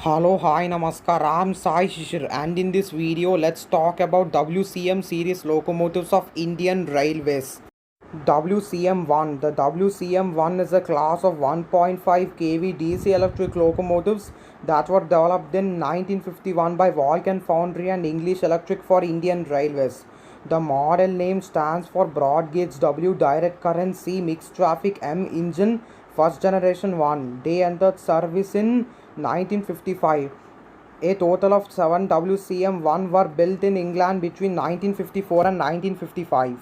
Hello, hi, namaskar. I'm Sai Shishir, and in this video, let's talk about WCM series locomotives of Indian Railways. WCM-1. The WCM-1 is a class of 1.5 kV DC electric locomotives that were developed in 1951 by Vulcan Foundry and English Electric for Indian Railways. The model name stands for Broad Gauge W Direct Current C Mixed Traffic M engine first generation 1. They entered service in 1955. A total of 7 WCM-1 were built in England between 1954 and 1955.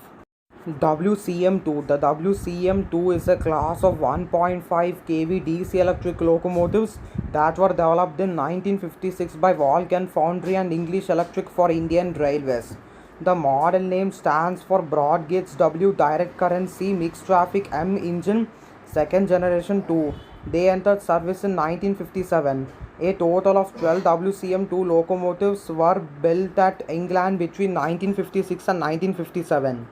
WCM2. The WCM2 is a class of 1.5 kV DC electric locomotives that were developed in 1956 by Vulcan Foundry and English Electric for Indian Railways. The model name stands for Broad Gauge W Direct Current C Mixed Traffic M engine second generation 2. They entered service in 1957. A total of 12 WCM2 locomotives were built at England between 1956 and 1957.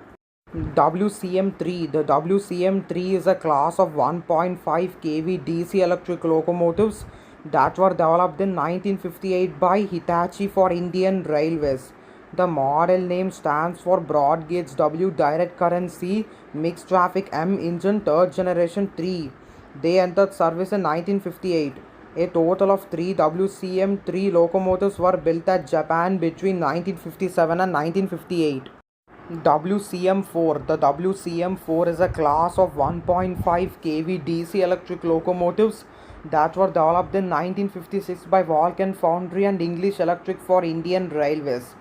WCM-3. The WCM-3 is a class of 1.5 kV DC electric locomotives that were developed in 1958 by Hitachi for Indian Railways. The model name stands for Broad Gauge W Direct Current C Mixed Traffic M engine third generation 3. They entered service in 1958. A total of 3 WCM-3 locomotives were built at Japan between 1957 and 1958. WCM-4. The WCM-4 is a class of 1.5 kV DC electric locomotives that were developed in 1956 by Vulcan Foundry and English Electric for Indian Railways.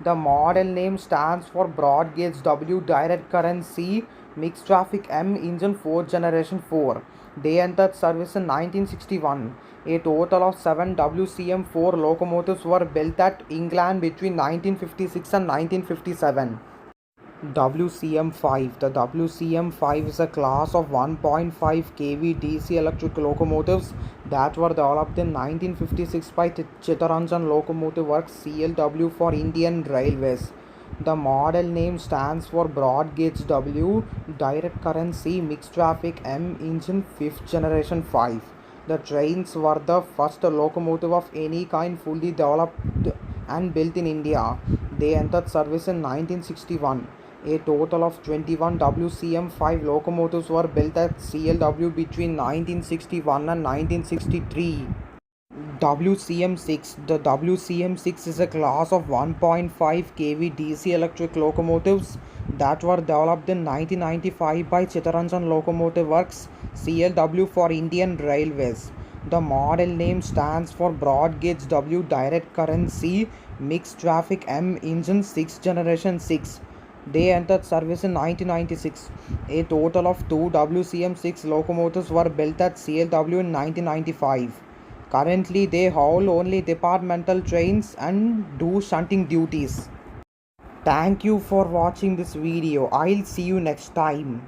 The model name stands for Broad Gauge W Direct Current C Mixed Traffic M engine 4th generation 4. They entered service in 1961. A total of 7 WCM-4 locomotives were built at England between 1956 and 1957. WCM-5. The WCM-5 is a class of 1.5 kV DC electric locomotives that were developed in 1956 by Chittaranjan Locomotive Works CLW for Indian Railways. The model name stands for Broad Gauge W Direct Current C Mixed Traffic M engine 5th generation 5. The trains were the first locomotive of any kind fully developed and built in India. They entered service in 1961. A total of 21 WCM-5 locomotives were built at CLW between 1961 and 1963. WCM-6. The WCM-6 is a class of 1.5 kV DC electric locomotives that were developed in 1995 by Chittaranjan Locomotive Works CLW for Indian Railways. The model name stands for Broad Gauge W Direct Current C Mixed Traffic M engine 6th generation 6. They entered service in 1996. A total of 2 WCM-6 locomotives were built at CLW in 1995. Currently, they haul only departmental trains and do shunting duties. Thank you for watching this video. I'll see you next time.